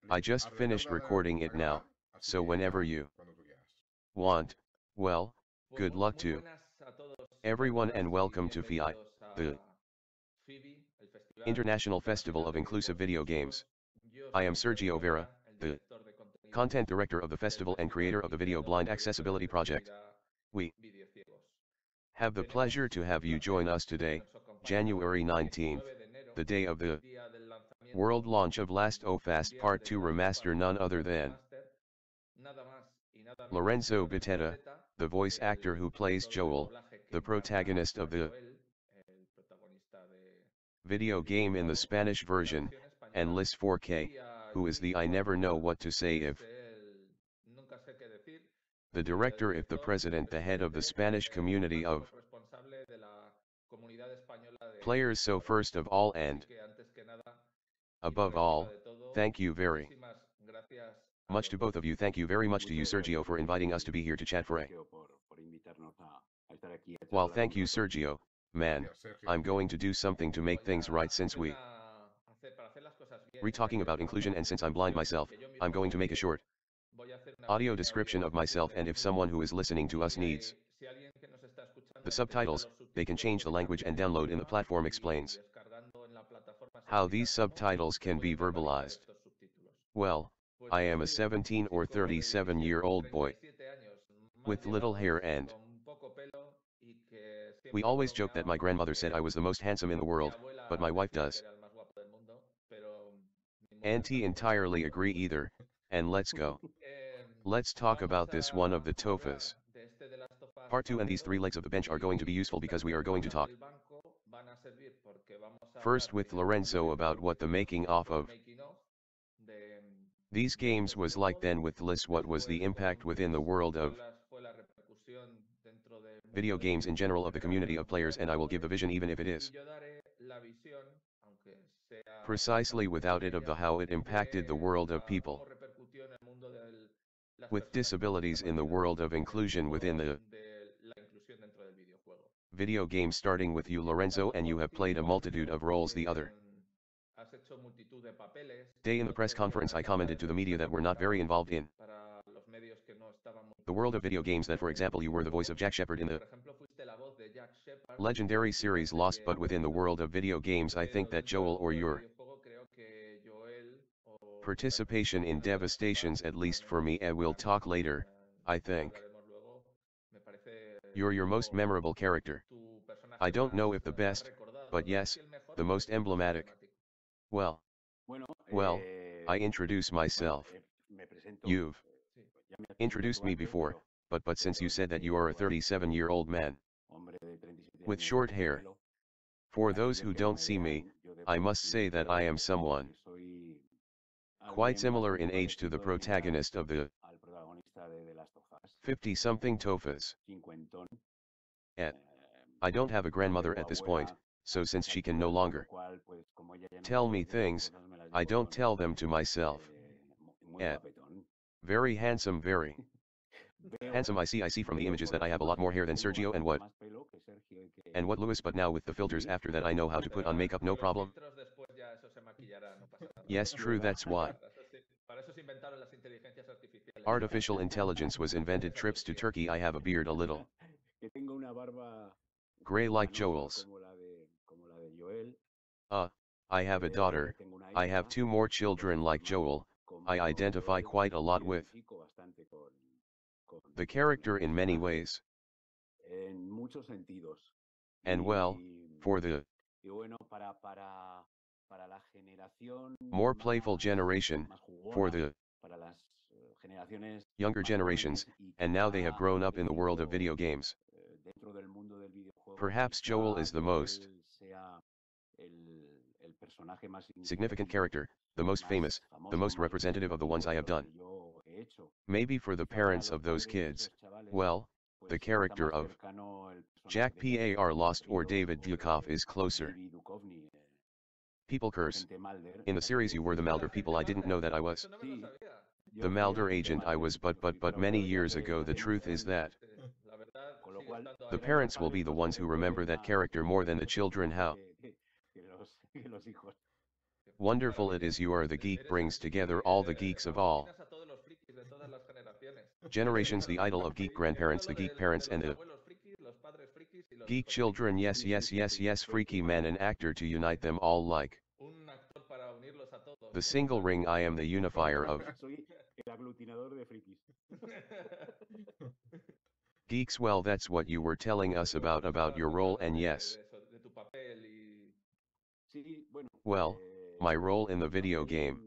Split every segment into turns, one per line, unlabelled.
I just finished recording it now, so whenever you want, well, good
Pues
luck
muy
to
buenas a todos y a
everyone
todas
and
y
welcome to FIVI,
bienvenidos
the
a FIVI, el Festival
International Festival
Internacional
of
de
Inclusive Video
Videojuegos.
Games.
Yo
I am
soy
Sergio
Sergio
Vera,
Vera, el
the
director de contenidos
content director of the
del
festival and
festival
creator of
y
the video
creador
blind
del proyecto de
accessibility project.
accesibilidad
We
Videociegos.
have the
Tenemos
pleasure to have
el
you
placer
join us
de
today,
tener su acompañado
January
el
19th,
19 de enero,
the day of the
día del
world
lanzamiento
launch of Last
y
O Fast
día
Part
de
2
Last of
Remaster,
Us
none
Parte
other
2
than
Remastered, nada más y nada menos que
Lorenzo
Lorenzo
Beteta,
Beteta,
the voice actor who
el
plays
actor de
Joel,
doblaje que
the
encarna
protagonist
a
of the
Joel, el protagonista
video
del
game in the
videojuego,
Spanish
en la
version,
versión española,
ENLACES 4K,
y a
who is
Luis
the I never know what to say
que
if,
es el nunca sé qué decir,
the
el
director if the
director, el
president, the head of the
presidente,
Spanish
el
community
máximo
of
responsable de la comunidad española de
players. So
jugadores.
first of all
Así
and
que antes que nada y por
above
encima
all,
de todo,
thank you very
muchísimas gracias a
much
los
to
dos.
both of you. Thank you very much to you,
Muchas gracias
Sergio,
a
for
ti,
inviting us to be here to chat for a
por invitarnos a estar aquí a
while.
charlar un
Thank you,
rato.
Sergio, man, I'm going to do something to make
Voy
things right
a
since we
para hacer las cosas bien, ya
talking
que
about
esto no es
inclusion,
una
and since I'm blind
presentación
myself,
que yo
I'm
mismo
going to make a
soy,
short
voy a hacer una
audio
pequeña
description of myself,
audiodescripción
and
de
if
mí
someone who
mismo.
is listening to us needs
Si alguien que nos está escuchando
the
necesita
subtitles,
los
they can
subtítulos,
change the
puede
language and
cambiar el
download in the
idioma
platform
y
explains
descargando en la plataforma se
how
explica
these
cómo
subtitles
se
can be
pueden verbalizar
verbalized.
estos subtítulos.
Well,
Pues
I
yo
am a
soy un
17 or
chico de
37-year-old boy
37 años, mal
with little
llevados,
hair, and
con poco pelo y que
we
siempre
always joke that my
bromeaba con
grandmother said I
que
was the most handsome in the
mi
world, but
abuela
my wife
decía que
does.
era el más guapo del mundo, pero mi mujer
Auntie
también decía lo
entirely
mismo.
agree either, and let's go.
Eh,
Let's talk
Vamos
about this one of
a
the
hablar
tofas.
de este de Last of Us
Part 2 and
parte
these three
2
legs of the bench are going to be
y
useful
estas
because we are
tres
going to
patas
talk
del banco van a servir porque vamos a
first
hablar
with
primero con
Lorenzo about
Lorenzo
what the
de
making
lo que
off
fue el
of
making of de,
these
de
games
estos
was like,
juegos,
then with Liz what was the
después
impact
con
within the
Luis
world of
fue la repercusión dentro del
video
mundo del
games in
videojuego
general,
en
of the
general, de
community
la
of
comunidad
players,
de
and I will give the
jugadores
vision even if it
y
is
yo daré la visión, aunque sea
precisely
únicamente
without it, of
pequeña,
the how it impacted the
de
world of
cómo
people
repercutió en el mundo de las
with
personas con
disabilities in the
discapacidad
world of
en el
inclusion within
mundo
the
de la inclusión dentro del videojuego.
video game, starting with you, Lorenzo,
Empezando
and you
por
have
ti,
played a multitude
Lorenzo,
of roles the
que
other
has hecho multitud de papeles.
day. In
El
the press
otro día
conference, I
acababa de
commented to the media that were not very
comunicado
involved in
para los medios que no estaban muy
the world of
puestos en
video
el
games that,
mundo
for
del
example, you were the voice
videojuego,
of Jack Shepard in
que
the
por ejemplo fuiste la voz de Jack Shepard,
legendary
y
series
parece
Lost, but
que
within the
dentro
world of video games, I think
pero
that
dentro del
Joel or
mundo del
your
videojuego creo que Joel o tu
participation in
participación en The Last of Us,
Devastations, at
al
least for
menos
me, and we'll
para mí,
talk later, I
ya
think
hablaremos luego, me parece
you're your most memorable character.
tu
I
personaje
don't know if the
más
best,
recordado,
but
no sé
yes,
si el mejor,
the
pero
most
sí el más
emblematic.
emblemático.
Well,
Bueno,
well, I introduce myself.
me presento.
You've
Sí.
Ya me has
introduced
presentado
me
tú antes,
before, but since you said that you are a
yo así,
37-year-old man
hombre de 37
with
años con
short
poco
hair,
pelo,
for
a
those
aquellos
who
que no
don't
me
see me,
vean, yo
I
debo
must say
decir
that I am
que
someone
soy
quite
alguien
similar in
bastante
age to the
parecido en edad
protagonist of the
al protagonista de The Last of Us,
50-something tofas.
cincuentón.
At
eh,
I don't have a
no
grandmother
tengo
at this point,
abuela
so
a
since
estas
she can no
alturas, con lo
longer
cual, pues como ella ya no
tell
puede
me
decir las
things,
cosas, me las
I
llevo
don't
yo, ¿no?
tell them to myself.
Muy
At
guapetón.
very handsome, very
Veo,
handsome. I see from the
veo
images
por
that I
las
have a lot more
imágenes
hair
que
than
tengo
Sergio
bastante más pelo que Sergio
and what Luis, but now with the
y
filters after that I know how to put
Pero
on makeup, no
con los
problem.
filtros después ya eso se maquillará, no pasa nada.
Yes, true,
¿verdad?
that's why
Eso sí, para eso se inventaron las inteligencias artificiales,
artificial intelligence was
para
invented.
hacernos
Trips to
lucir.
Turkey. I have a beard a little
Que tengo una barba
gray like
canosa
Joel's.
como la de Joel.
I have a daughter.
Tengo una
I have
hija.
2 more
Dos
children
hijos
like
más
Joel.
como
I identify
Joel.
quite a lot
Me
with
identifico bastante con
the
el
character in many
personaje
ways.
en muchos sentidos.
And well, for the
Y bueno, para la generación
more playful generation,
más
for
jugona,
the
para las generaciones
younger
más
generations,
jóvenes y que
and now they have
ha
grown up in the world of
crecido
video games.
dentro del mundo del videojuego,
Perhaps Joel is the most
sea el personaje más
significant
significativo,
character, the most
más
famous, the
famoso,
most
más
representative of the ones I have
representativo de lo
done.
que yo he hecho.
Maybe for the
Quizá para
parents
los
of those
padres de
kids,
esos chavales,
well,
pues
the
está
character
más
of
cercano el personaje
Jack
de Jack
Par Lost or
Ríos
David
o
Duchovny
de
is closer.
David Duchovny,
People curse.
agente Mulder,
In the
ya
series
que
you were the
El
Mulder
agente
people. I didn't
Mulder,
know that I was
eso no me lo
sí,
sabía.
the
yo fui
Mulder
agente
agent. I
Mulder,
was,
yo fui,
but
pero
many
claro, ya
years
hace,
ago. The
hace muchos
truth is
años.
that
La verdad,
Con lo
sigue
cual,
estando
the
ahí.
los
parents will be
padres
the
más
ones who
jóvenes
remember
vuelven
that
a
character more than
reconocer
the
ese
children.
personaje
How
que los hijos.
Qué
Wonderful it is you are the geek brings together all the geeks of all generations, the idol of geek grandparents, the geek parents and the geek children. Yes, yes, yes, yes, freaky man, an actor to unite them all like the single ring. I am the unifier of
Soy el aglutinador de frikis.
geeks. Well, that's what you were telling us about your role, and yes.
Sí, bueno,
Well, my role in the video
papel
game,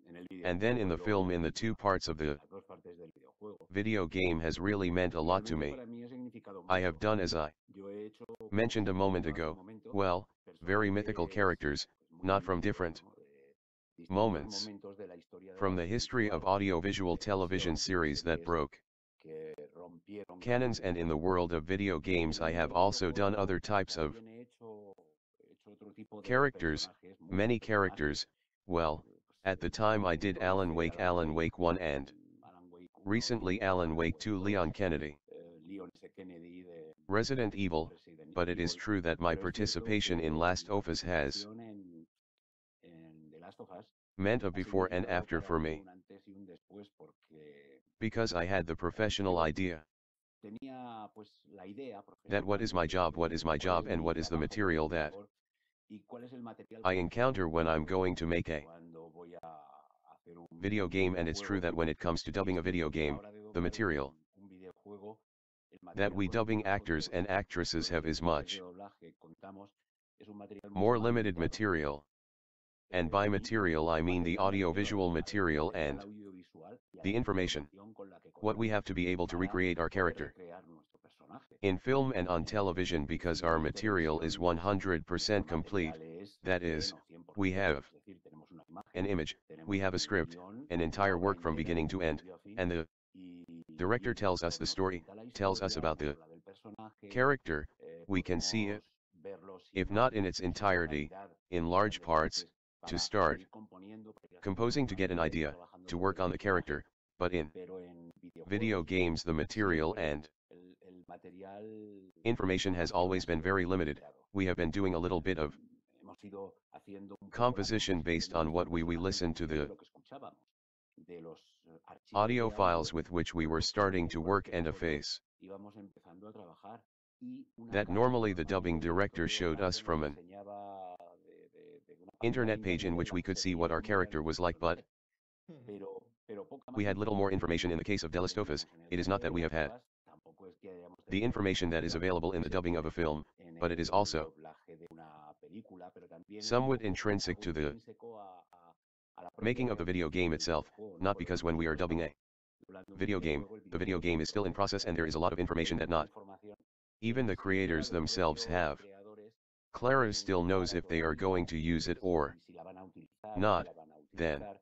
en el
and then in the
videojuego,
film,
luego
in the two parts of the
las dos partes del videojuego.
video game has really meant a lot to me.
Realmente para mí ha significado
I
mucho.
have done, as I
Yo he hecho,
mentioned a moment
hace un
ago,
momento,
well, very mythical
personajes,
characters,
muy
not from
míticos,
different
¿no? De distintos
moments
momentos de la historia de
from
la
the history of
audiovisual,
audiovisual
de
television
televisión,
series that
series
broke
que rompieron
canons, and in the world of video
En
games
el
I
mundo
have
del
also done
videojuego
other types of
también he hecho otro tipo de
characters,
personajes, muchos
many
personajes.
characters. Well, at the
Pues,
time I did
hice
Alan Wake 1 and
Alan Wake 1,
recently Alan Wake 2 Leon Kennedy,
Leon S. Kennedy de
Resident Evil,
Resident
but it is
Evil.
true that my
Pero es cierto
participation
que
in Last
mi
of Us has
participación en The Last of Us
meant a
ha
before and
significado
after
para
for
mí
me,
un antes y un después porque
because I had the professional
yo
idea
tenía pues la idea
that what
profesional
is my job,
de cuál es
and
mi
what is the
trabajo
material
como
that
actor y cuál es el material
I
que
encounter when I'm going to make a
cuando voy a hacer un
video game. And it's true
videojuego.
that when it comes to
Y
dubbing
es
a video
cierto que a la
game,
hora de
the
doblar
material
un videojuego, el
that
material
we
con el que
dubbing actors
nosotros,
and actresses
los
have is
actores de
much
doblaje, contamos, es un material mucho
more
más
limited
limitado.
material. And by material I mean the
Material me refiero
audiovisual
al
material
material
and
audiovisual y a
the
la
information,
información con la que
what we have to be able to
para
recreate our
poder
character
recrear nuestro personaje.
in film and on television,
En
because
cine
our
y
material is
televisión, nuestro
100% complete.
material es
That
100
is,
o 100%
we have
hecho, es decir, tenemos una
an
imagen,
image, we
tenemos
have a
un
script,
guión,
an
una
entire
obra
work from
entera
beginning
de
to end,
principio a fin,
and the
y
director
el
tells us
director
the
nos
story,
cuenta la
tells us
historia,
about
nos
the
habla del personaje,
character. We can see
podemos
it,
verlo si
if
no
not
hay
in its
mucha
entirety,
calidad
in
en
large
los
parts,
enlaces
to
para
start
ir componiendo, para ir haciendo
composing to get an
para ir
idea,
trabajando
to
sobre
work
el
on the
personaje.
character, but in
Pero en
video
videojuegos
games the material
siempre
and
el material, la
information has
información ha
always been
sido
very
muy
limited.
limitado.
We have been doing a little bit of
Hemos ido haciendo un poco la
composition
composición
based
de
on what
nuestro
we
personaje en
listen to
función de
the
lo que escuchábamos, de los archivos
audio
de
files
audio
with which we
con
were
los
starting to
con los
work
que
and a
nosotros
face
íbamos empezando a trabajar. Y una
that
parte
normally the dubbing
normalmente el director
director
de
showed us
doblaje nos
from an
enseñaba de una página de
internet page in
internet en
which
la
we
que
could
se
see
veía
what our
cómo era
character
nuestro
was like, but
personaje. Pero poca
we
más
had little more
información
information in the case of The Last of Us.
teníamos en el
It is
caso
not
de
that we have
Last of
had
Us, tampoco es que hayamos
the
tenido
information that is
información
available in the dubbing of a film,
en
but it is
el
also
doblaje de una película, pero también es un
somewhat
poco
intrinsic
algo
to the
intrínseco a la propia
making of the video
realización
game
del
itself,
videojuego, ¿no?
not
Porque
because
cuando
when we are
nosotros
dubbing a
estamos doblando un
video game,
videojuego, el
the video
videojuego
game
está
is still in process and there is a lot of information that not
información
even the
ni siquiera
creators
los
themselves
propios
have.
creadores
Clara
tienen
still knows
clara
if they are
todavía
going to use it or
si la van a utilizar o qué
not.
la van a
Then,
utilizar.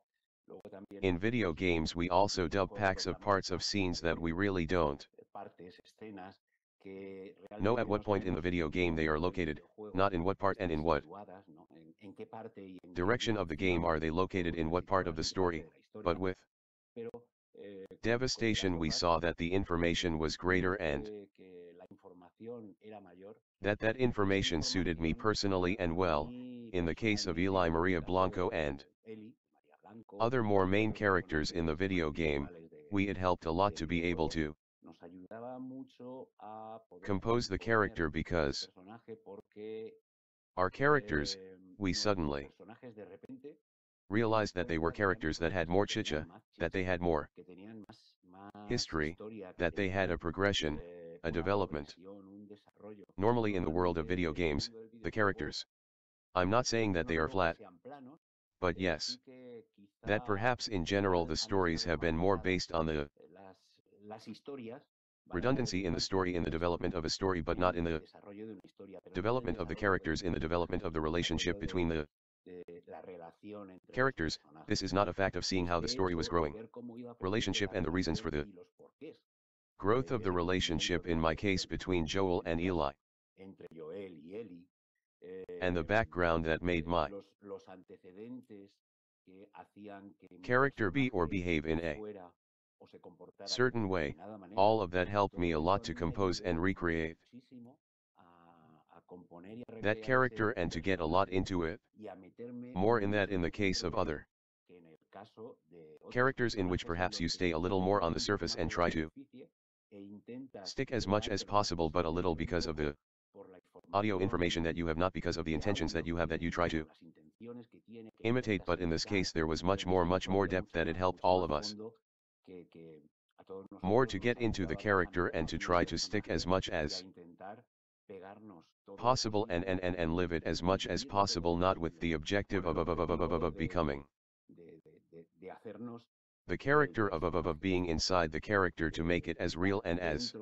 Luego también
in video games we also
en
dub
videojuegos
packs of
doblamos
parts of scenes that we
también
really don't
partes, escenas que
know at
realmente
what
no
point in the
sabemos
video game they
dónde
are
del
located,
videojuego
not in what part and
están
in what
situadas, ¿no? En qué parte y en qué
direction of the game
dirección
are they located, in
están
what part of
situadas,
the
en qué parte
story,
de la historia.
but with
Pero con The Last
devastation
of
we
Us
saw that the information was greater
vimos
and
que la información era mayor,
that
y esa
information suited me
información
personally and
a
well,
mí
in the case of
personalmente,
Eli
en el
Maria
caso
Blanco
de
and
Eli, María Blanco,
other more
y
main
otros
characters in the
personajes
video game,
principales
it helped a lot
del
to be able
videojuego,
to
nos ayudaba mucho a poder
compose the
componer
character,
el
because
personaje porque
our characters, we
nuestros
suddenly
personajes de repente
realized that they were characters that had more chicha, that they had more
que tenían más
history,
historia, que
that they had
tenían
a progression, a
una
development.
progresión, un desarrollo.
Normally in the world of
Normalmente
video
en el
games,
mundo del
the
videojuego,
characters, I'm not saying that
no
they are
digo que
flat,
sean planos,
but
pero
yes,
sí que
that
quizá
perhaps in general the
han
stories
estado
have been
más
more
ligadas,
based on the
las historias van a tener
redundancy in the
más
story, in the development of a story, but not in
el
the
desarrollo de una historia, pero no en el
development of the
desarrollo
characters, in the development of the relationship between the
de la relación entre los
characters.
personajes.
This is not a fact of seeing how the
De
story was
hecho,
growing,
ver cómo iba creciendo
relationship
la
and the reasons
relación
for the
y los porqués
growth of the
ese crecimiento
relationship
de
in
la
my case
relación,
between Joel
en
and
mi caso,
Eli,
entre Joel y Ellie,
and the background that made my
los antecedentes que hacían que mi
character be or
personaje
behave in a
fuera o se comportara de
certain way,
determinada manera,
all of that helped me a
todo
lot
eso a
to
mí me
compose
ayudó
and recreate
muchísimo a
that character and to get a lot into it. More in that in the case of other characters in which perhaps you stay a little more on the surface and try to stick as much as possible but a little because of the audio information that you have, not because of the intentions that you have, that you try to imitate. But in this case there was much more depth, that it helped all of us more to get into the character and to try to stick as much as possible and live it as much as possible, not with the objective of becoming the character of being inside the character, to make it as real and as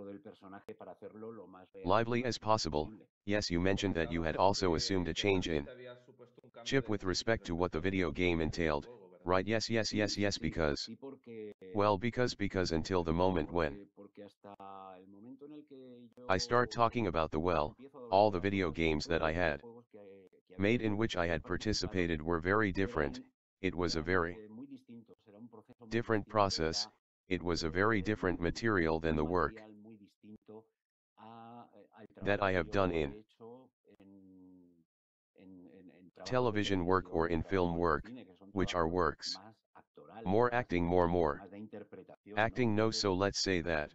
lively as possible. Yes, you mentioned that you had also assumed a change in chip with respect to what the video game entailed, right? Yes, because, well, because until the moment when I start talking about all the video games that I had made in which I had participated were very different. It was a very different process, it was a very different material than the work that I have done in television work or in film work, which are works more acting, more acting. No, so let's say that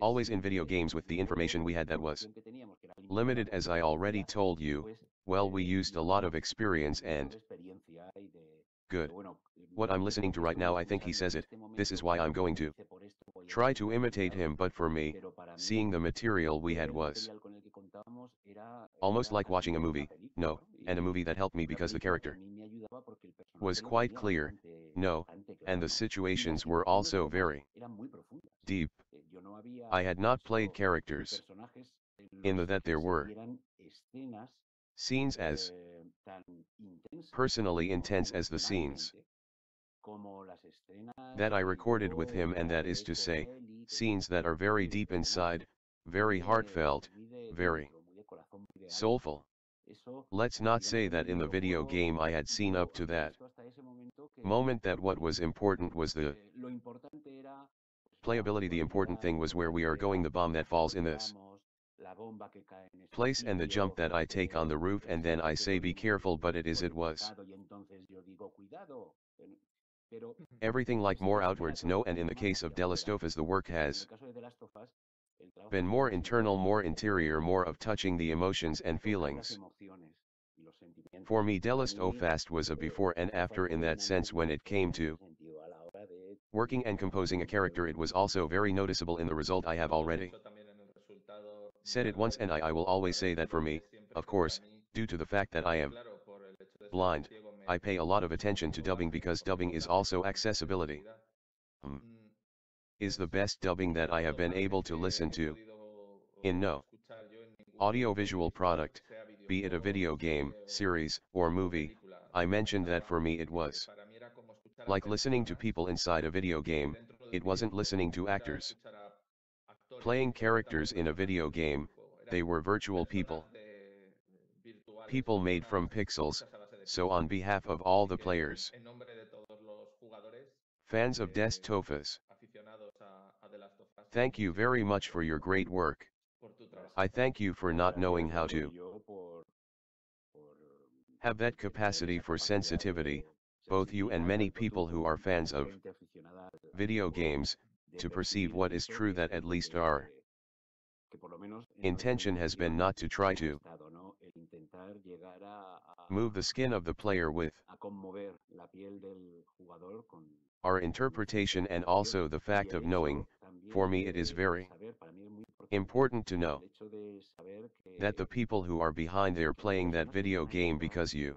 always in video games with the information we had that was limited, as I already told you, well, we used a lot of experience and good. What I'm listening to right now, I think he says it, this is why I'm going to try to imitate him. But for me, seeing the material we had was almost like watching a movie, no, and a movie that helped me because the character was quite clear, no, and the situations were also very deep. I had not played characters in that there were scenes as personally intense as the scenes that I recorded with him, and that is to say, scenes that are very deep inside, very heartfelt, very soulful. Let's not say that in the video game I had seen up to that moment that what was important was the playability. The important thing was where we are going, the bomb that falls in this place and the jump that I take on the roof, and then I say be careful, but it was everything like more outwards. No, and in the case of De Last of Us the work has been more internal, more interior, more of touching the emotions and feelings. For me, De Last of Us was a before and after in that sense. When it came to working and composing a character, it was also very noticeable in the result. I have already said it once, and I will always say that for me, of course, due to the fact that I am blind, I pay a lot of attention to dubbing, because dubbing is also accessibility. Is the best dubbing that I have been able to listen to in no audiovisual product, be it a video game, series, or movie. I mentioned that for me it was like listening to people inside a video game. It wasn't listening to actors playing characters in a video game, they were virtual people made from pixels. So on behalf of all the players, fans of Des Tofas, thank you very much for your great work. I thank you for not knowing how to have that capacity for sensitivity, both you and many people who are fans of video games, to perceive what is true, that at least our intention has been not to try to move the skin of the player with our interpretation, and also the fact of knowing. For me it is very important to know that the people who are behind there playing that video game, because you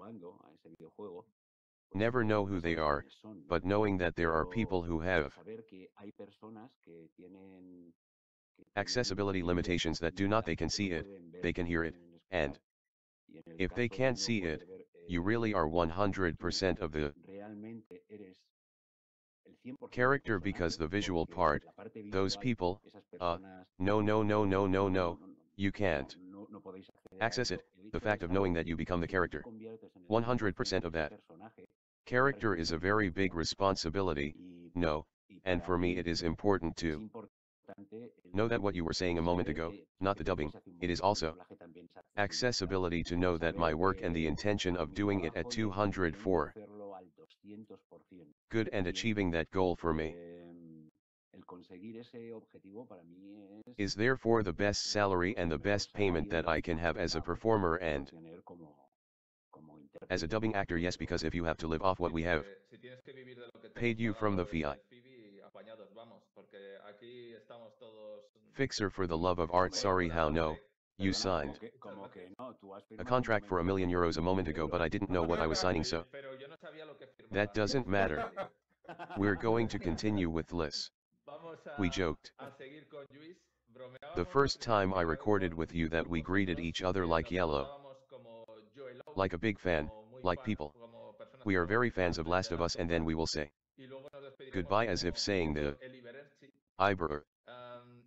never know who they are, but knowing that there are people who have accessibility limitations, that do not, they can see it, they can hear it, and if they can't see it, you really are 100% of the character, because the visual part, those people, no, you can't access it. The fact of knowing that you become the character, 100% of that character, is a very big responsibility, no, and for me it is important to know that what you were saying a moment ago, not the dubbing, it is also Accessibility to know that my work and the intention of doing it at 204. Good and achieving that goal for me is therefore the best salary and the best payment that I can have as a performer and as a dubbing actor. Yes, because if you have to live off what we have paid you from the FIVI. Fixer, for the love of art, sorry, how no, you signed a contract for €1 million a moment ago, but I didn't know what I was signing, so that doesn't matter. We're going to continue with Liz. We joked. The first time I recorded with you that we greeted each other like yellow. Like a big fan, like people. We are very fans of Last of Us, and then we will say goodbye as if saying the Iber.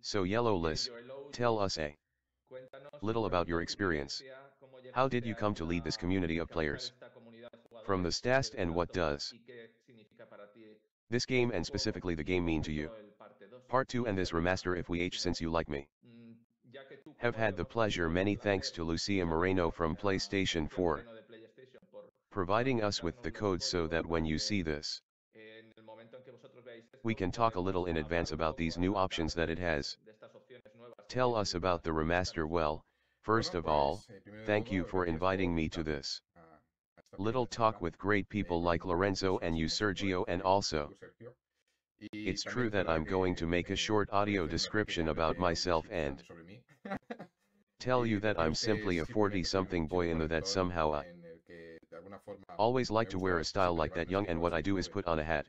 So yellow Liz, tell us a little about your experience. How did you come to lead this community of players from the start, and what does this game and specifically the game mean to you? Part 2 and this remaster if we since you like me have had the pleasure. Many thanks to Lucia Moreno from PlayStation 4 providing us with the code so that when you see this we can talk a little in advance about these new options that it has. Tell us about the remaster. Well, first of all, thank you for inviting me to this little talk with great people like Lorenzo and you, Sergio, and also it's true that I'm going to make a short audio description about myself and tell you that I'm simply a 40-something boy in the that somehow I always like to wear a style like that young, and what I do is put on a hat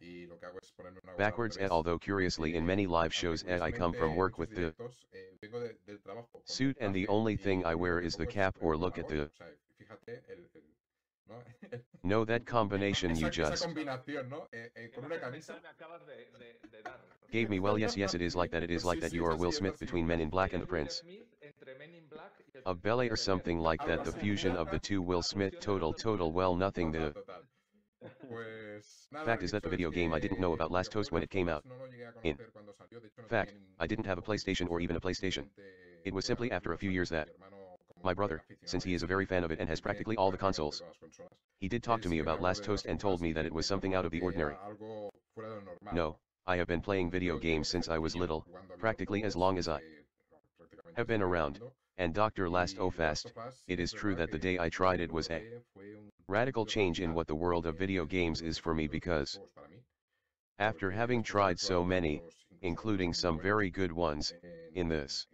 backwards, and although curiously in many live shows I come from work with the suit and the only thing I wear is the cap, or look at the no, that combination you just gave me. Well, yes, it is like that. It is like that. You are Will Smith between Men in Black and the Prince of Bel-Air or something like that. The fusion of the two. Will Smith. Total. Well, nothing. The fact is that the video game I didn't know about Last Toast when it came out. In fact, I didn't have a PlayStation or even a PlayStation. It was simply after a few years that my brother, since he is a very fan of it and has practically all the consoles, he did talk to me about Last Toast and told me that it was something out of the ordinary. No, I have been playing video games since I was little, practically as long as I have been around, and Dr. Last of Fast, it is true that the day I tried it was a radical change in what the world of video games is for me, because after having tried so many, including some very good ones, in this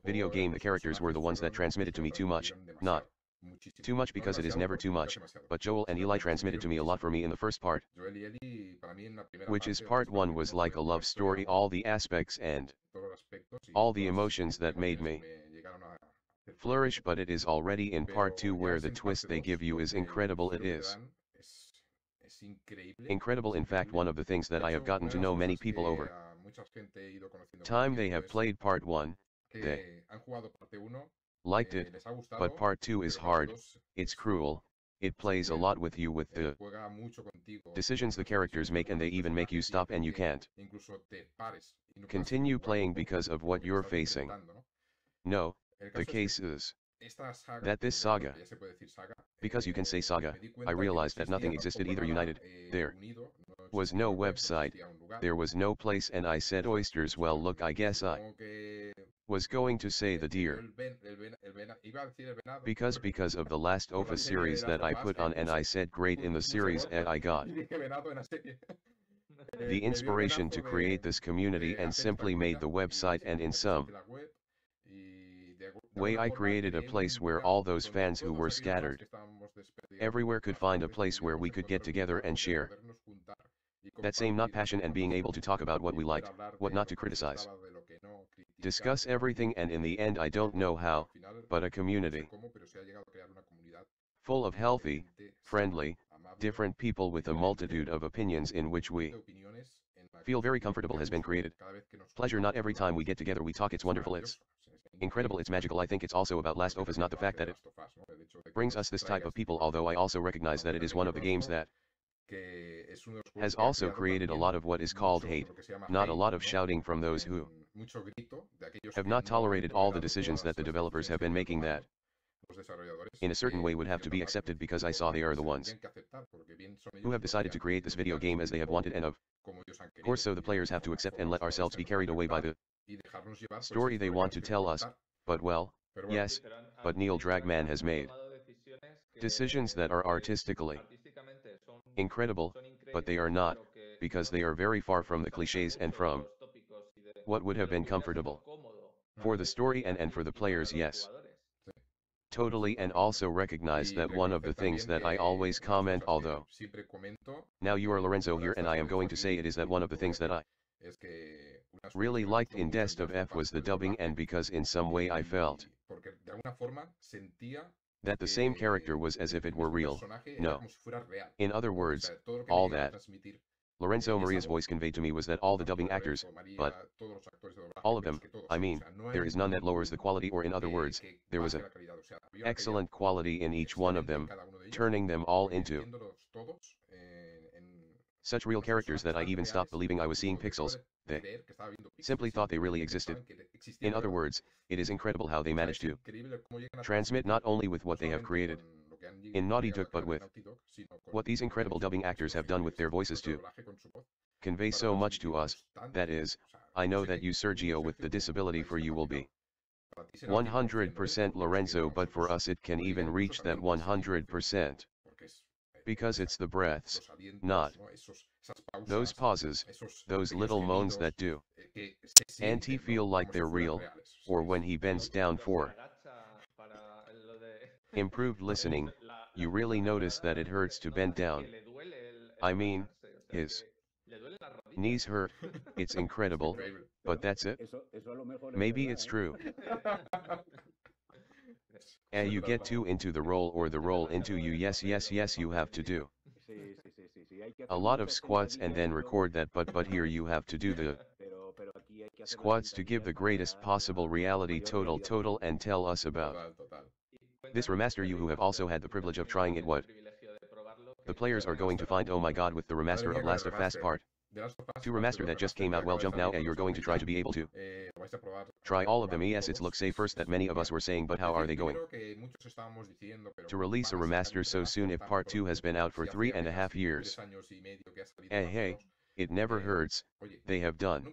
video game the characters were the ones that transmitted to me too much, not too much because it is never too much, but Joel and Eli transmitted to me a lot for me in the first part, which is part 1, was like a love story, all the aspects and all the emotions that made me flourish, but it is already in part 2 where the twist they give you is incredible. It is incredible. In fact, one of the things that I have gotten to know many people over time, they have played part 1, they liked it, but part 2 is hard, it's cruel, it plays a lot with you with the decisions the characters make, and they even make you stop and you can't continue playing because of what you're facing. No, the case is that this saga, because you can say saga, I realized that nothing existed either united, there was no website, there was no place, and I said oysters. Well, look, I guess I was going to say the deer, because of the Last of Us series that I put on, and I said great in the series, and I got the inspiration to create this community and simply made the website, and in some way I created a place where all those fans who were scattered everywhere could find a place where we could get together and share that same not passion and being able to talk about what we liked, what not to criticize, discuss everything, and in the end I don't know how, but a community full of healthy, friendly, different people with a multitude of opinions in which we feel very comfortable has been created. Pleasure. Not every time we get together we talk, it's wonderful, it's incredible, it's magical. I think it's also about Last of Us, not the fact that it brings us this type of people, although I also recognize that it is one of the games that has also created a lot of what is called hate, not a lot of shouting from those who have not tolerated all the decisions that the developers have been making, that in a certain way would have to be accepted because I saw they are the ones who have decided to create this video game as they have wanted, and of course so the players have to accept and let ourselves be carried away by the story they want to tell us, but well, yes, but Neil Druckmann has made decisions that are artistically incredible, but they are not, because they are very far from the cliches and from what would have been comfortable for the story and for the players. Yes, totally. And also recognize that one of the things that I always comment, although now you are Lorenzo here and I am going to say it, is that one of the things that I really liked in Dest of F was the dubbing, and because in some way I felt that the same character was as if it were real. No. In other words, all that Lorenzo Maria's voice conveyed to me was that all the dubbing actors, but all of them, I mean, there is none that lowers the quality, or in other words, there was an excellent quality in each one of them, turning them all into such real characters that I even stopped believing I was seeing pixels. They simply thought they really existed. In other words, it is incredible how they managed to transmit not only with what they have created in Naughty Dog, but with what these incredible dubbing actors have done with their voices to convey so much to us. That is, I know that you, Sergio, with the disability, for you will be 100% Lorenzo, but for us it can even reach that 100%. Because it's the breaths, not those pauses, those little moans that do Auntie feel like they're real, or when he bends down for improved listening, you really notice that it hurts to bend down. I mean, his knees hurt. It's incredible, but that's it. Maybe it's true. And you get too into the role, or the role into you. Yes, you have to do a lot of squats and then record that, but here you have to do the squats to give the greatest possible reality total and tell us about this remaster. You who have also had the privilege of trying it, what the players are going to find. Oh my god, with the remaster of Last of Us Part II Remaster that just came out, well, jump now, and you're going to try to be able to try all of them. Yes, it's look say first that many of us were saying, but how are they going to release a remaster so soon if Part 2 has been out for 3.5 years? Hey, it never hurts. They have done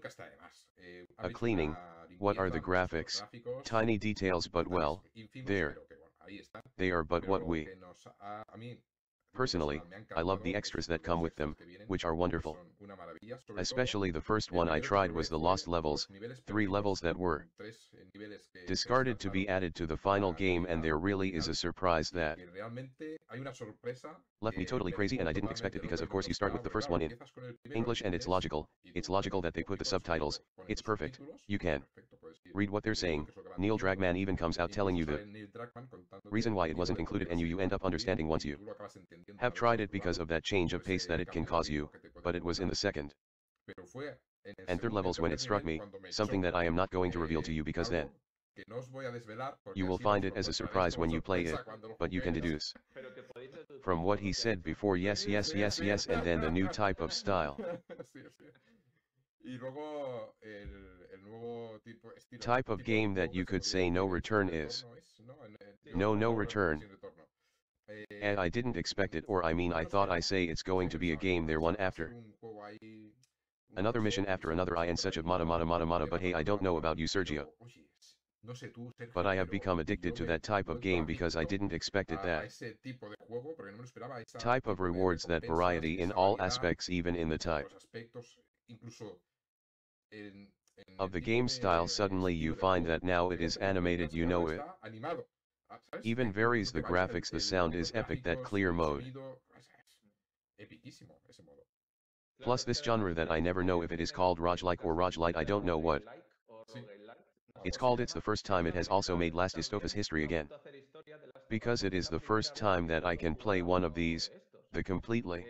a cleaning. What are the graphics? Tiny details, but well, they are. But what we personally, I love the extras that come with them, which are wonderful. Especially the first one I tried was the Lost Levels, 3 levels that were discarded to be added to the final game, and there really is a surprise that left me totally crazy, and I didn't expect it, because of course you start with the first one in English and it's logical that they put the subtitles. It's perfect. You can read what they're saying. Neil Druckmann even comes out telling you the reason why it wasn't included, and you end up understanding once you have tried it, because of that change of pace that it can cause you. But it was in the second and third levels when it struck me, something that I am not going to reveal to you, because then you will find it as a surprise when you play it, but you can deduce from what he said before. Yes, and then the new type of style. Type of game that you could say no return is no return. And I didn't expect it, or I mean I thought I say it's going to be a game there one after another, mission after another, and such of mata, but hey, I don't know about you, Sergio, but I have become addicted to that type of game because I didn't expect it, that type of rewards, that variety in all aspects, even in the type of the game style. Suddenly you find that now it is animated, you know it even varies the graphics, the sound is epic, that clear mode. Plus this genre that I never know if it is called roguelike or roguelite, I don't know what it's called. It's the first time it has also made Last of Us history again, because it is the first time that I can play one of these, the completely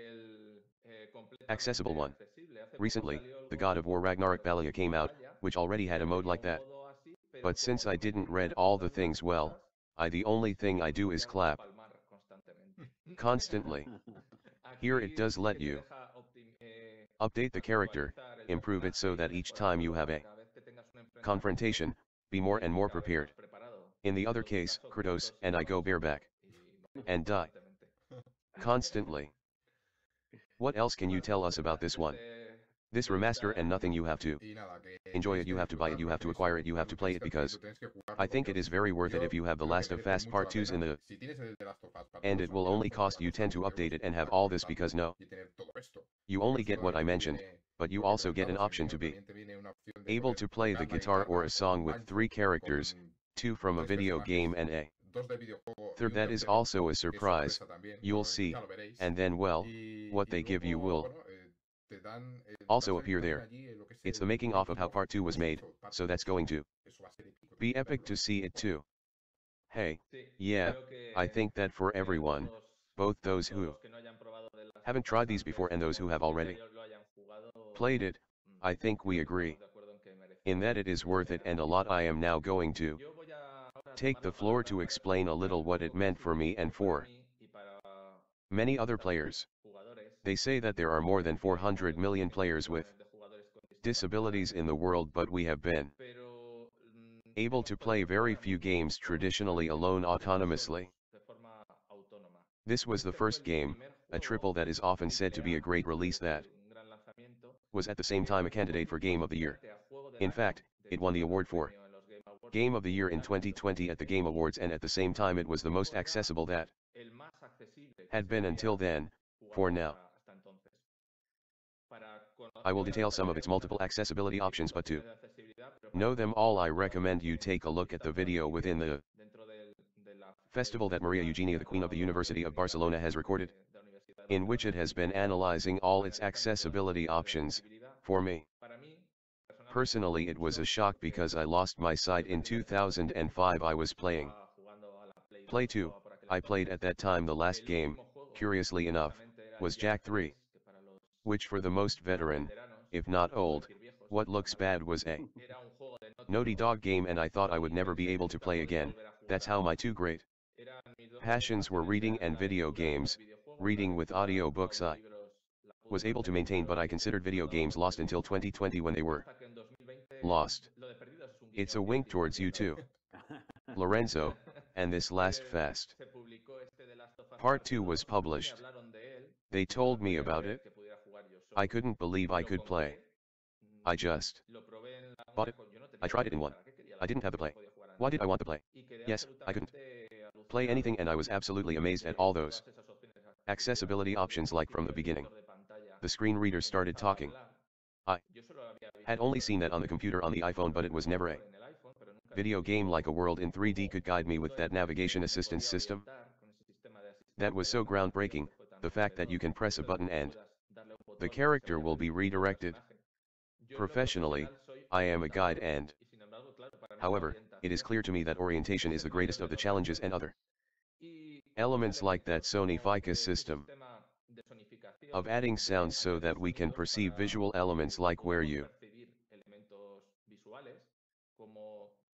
accessible one. Recently, the God of War Ragnarok Valhalla came out, which already had a mode like that. But since I didn't read all the things, well, the only thing I do is clap constantly. Here it does let you update the character, improve it so that each time you have a confrontation, be more and more prepared. In the other case, Kratos and I go bareback and die constantly. What else can you tell us about this one? This remaster and nothing, you have to enjoy it, you have to buy it, you have to acquire it, you have to play it, because I think it is very worth it if you have the Last of Us Part 2s in the, and it will only cost you 10 to update it and have all this, because no, you only get what I mentioned, but you also get an option to be able to play the guitar or a song with 3 characters, 2 from a video game and a third that is also a surprise, you'll see, and then well, what they give you will also appear there. It's the making off of how Part 2 was made, so that's going to be epic to see it too. Hey, yeah, I think that for everyone, both those who haven't tried these before and those who have already played it, I think we agree in that it is worth it and a lot. I am now going to take the floor to explain a little what it meant for me and for many other players. They say that there are more than 400 million players with disabilities in the world, but we have been able to play very few games traditionally alone autonomously. This was the first game, a triple that is often said to be a great release, that was at the same time a candidate for Game of the Year. In fact, it won the award for Game of the Year in 2020 at the Game Awards, and at the same time it was the most accessible that had been until then, for now. I will detail some of its multiple accessibility options, but to know them all I recommend you take a look at the video within the festival that Maria Eugenia, the Queen of the University of Barcelona, has recorded, in which it has been analyzing all its accessibility options. For me personally, it was a shock because I lost my sight in 2005. I was playing Play 2, I played at that time. The last game, curiously enough, was Jack 3. Which for the most veteran, if not old, what looks bad, was a Naughty Dog game, and I thought I would never be able to play again. That's how my 2 great passions were reading and video games. Reading with audio books I was able to maintain, but I considered video games lost until 2020 when they were lost. It's a wink towards you too, Lorenzo, and this last fest. Part 2 was published. They told me about it. I couldn't believe I could play. I just bought it. I tried it in one. I didn't have the play. Why did I want the play? Yes, I couldn't play anything, and I was absolutely amazed at all those accessibility options. Like from the beginning, the screen reader started talking. I had only seen that on the computer on the iPhone, but it was never a video game like a world in 3D could guide me with that navigation assistance system. That was so groundbreaking, the fact that you can press a button and the character will be redirected. Professionally, I am a guide, and however, it is clear to me that orientation is the greatest of the challenges, and other elements like that Sonifica system of adding sounds so that we can perceive visual elements, like where you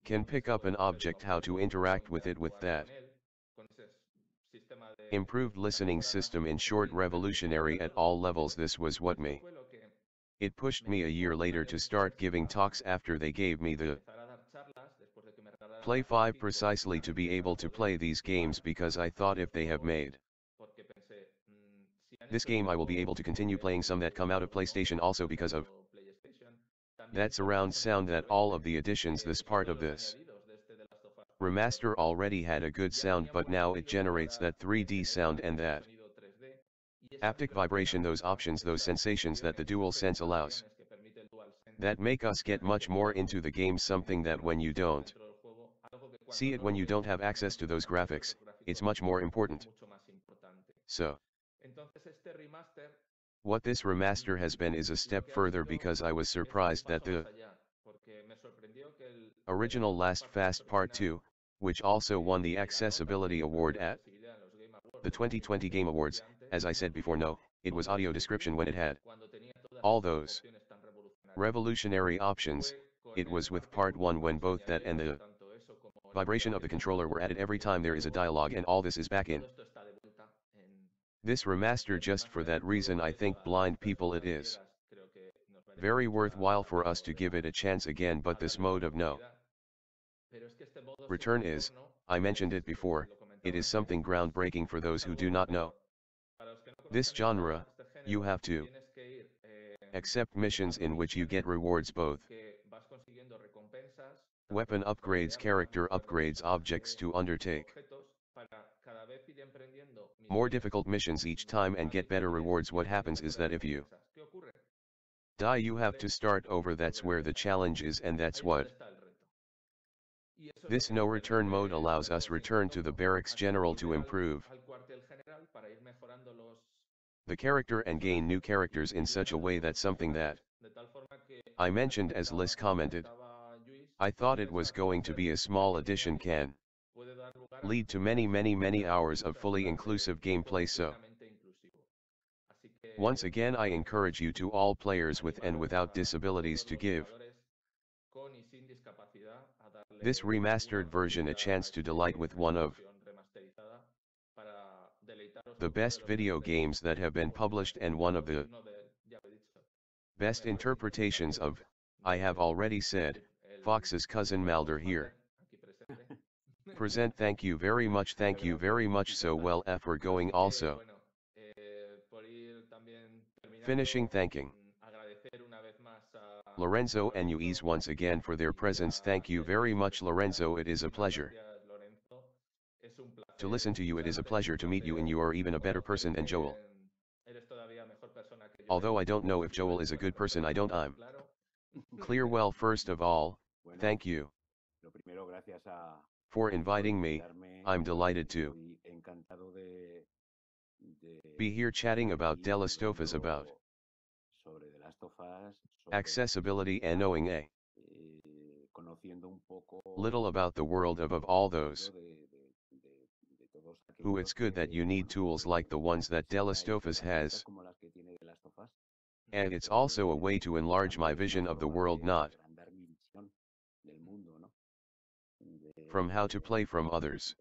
can pick up an object, how to interact with it, with that improved listening system. In short, revolutionary at all levels. This was what me. It pushed me a year later to start giving talks after they gave me the Play 5 precisely to be able to play these games, because I thought if they have made this game I will be able to continue playing some that come out of PlayStation also, because of that surround sound, that all of the additions. This part of this remaster already had a good sound, but now it generates that 3D sound and that haptic vibration, those options, those sensations that the DualSense allows, that make us get much more into the game, something that when you don't see it, when you don't have access to those graphics, it's much more important. So what this remaster has been is a step further, because I was surprised that the original Last Fast Part 2, which also won the Accessibility Award at the 2020 Game Awards, as I said before, no, it was audio description when it had all those revolutionary options. It was with Part 1 when both that and the vibration of the controller were added every time there is a dialogue, and all this is back in this remaster. Just for that reason, I think blind people, it is very worthwhile for us to give it a chance again. But this mode of no Return is, I mentioned it before, it is something groundbreaking for those who do not know. This genre, you have to accept missions in which you get rewards both weapon upgrades, character upgrades, objects to undertake more difficult missions each time and get better rewards. What happens is that if you die you have to start over. That's where the challenge is, and that's what this no return mode allows us. Return to the barracks general to improve the character and gain new characters in such a way that something that I mentioned, as Liz commented, I thought it was going to be a small addition, can lead to many hours of fully inclusive gameplay. So once again I encourage you to all players with and without disabilities to give this remastered version a chance to delight with one of the best video games that have been published and one of the best interpretations of, I have already said, Fox's cousin Mulder here. Present. Thank you very much so well for going also. Finishing. Thanking Lorenzo and Luis once again for their presence. Thank you very much, Lorenzo. It is a pleasure to listen to you. It is a pleasure to meet you, and you are even a better person than Joel. Although I don't know if Joel is a good person, I'm clear. Well, first of all, thank you for inviting me. I'm delighted to be here chatting about De Last of Us, about accessibility, and knowing a little about the world of all those who it's good that you need tools like the ones that De Last of Us has. And it's also a way to enlarge my vision of the world, not from how to play from others,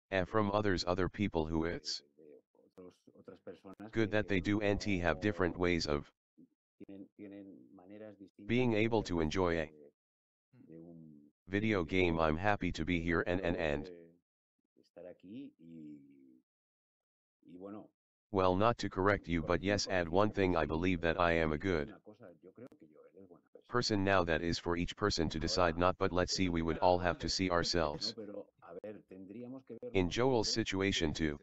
and from other people who it's good that they do and have different ways of being able to enjoy a video game. I'm happy to be here and well, not to correct you, but yes, add one thing. I believe that I am a good person. Now that is for each person to decide, not, but let's see, we would all have to see ourselves in Joel's situation to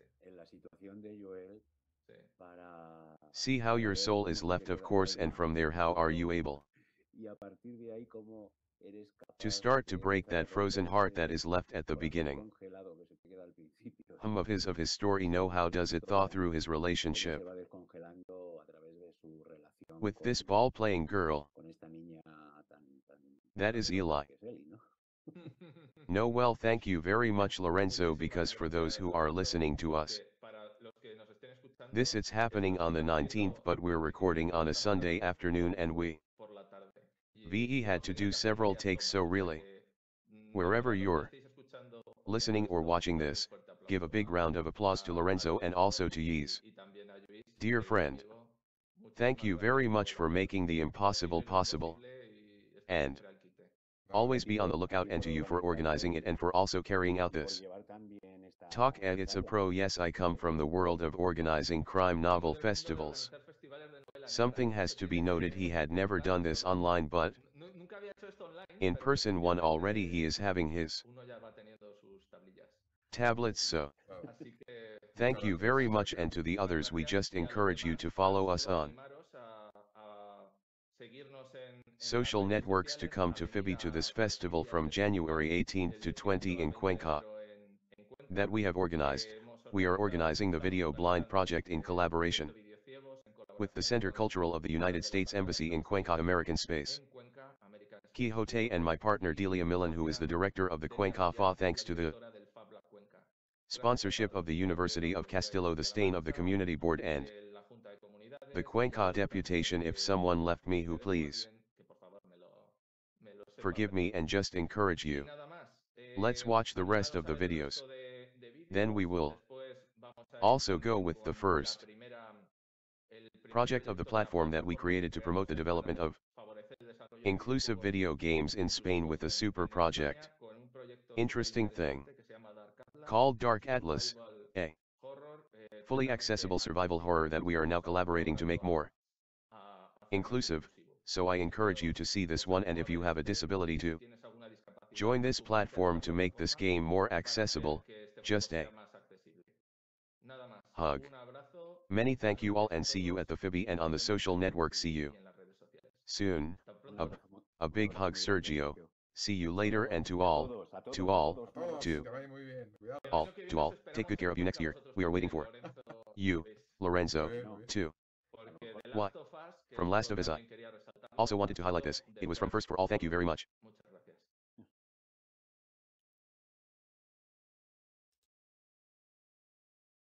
see how your soul is left, of course, and from there how are you able to start to break that frozen heart that is left at the beginning of his story. Know how does it thaw through his relationship with this ball-playing girl that is Eli. No, well, thank you very much, Lorenzo, because for those who are listening to us, this it's happening on the 19th, but we're recording on a Sunday afternoon, and VE had to do several takes. So really, wherever you're listening or watching this, give a big round of applause to Lorenzo and also to Yeez. Dear friend, thank you very much for making the impossible possible, and always be on the lookout, and to you for organizing it and for also carrying out this talk. And it's a pro. Yes, I come from the world of organizing crime novel festivals. Something has to be noted, he had never done this online, but in person one already. He is having his tablets. So thank you very much, and to the others we just encourage you to follow us on social networks, to come to FIVI, to this festival from January 18th to 20 in Cuenca that we have organized. We are organizing the Video Blind Project in collaboration with the Center Cultural of the United States Embassy in Cuenca, American Space, Quixote, and my partner Delia Millan, who is the director of the Cuenca FA, thanks to the sponsorship of the University of Castillo, the Stain of the Community Board, and the Cuenca deputation. If someone left me, who please forgive me and just encourage you. Let's watch the rest of the videos. Then we will also go with the first project of the platform that we created to promote the development of Inclusive video games in Spain with a super project. Interesting thing. Called Dark Atlas, a fully accessible survival horror that we are now collaborating to make more inclusive, so I encourage you to see this one, and if you have a disability to join this platform to make this game more accessible. Just a hug. Many thank you all, and see you at the FIVI and on the social network. See you soon. A big hug, Sergio. See you later, and to all, take good care of you next year. We are waiting for you, Lorenzo, too. What? From Last of Us. I also wanted to highlight this. It was from First for All. Thank you very much.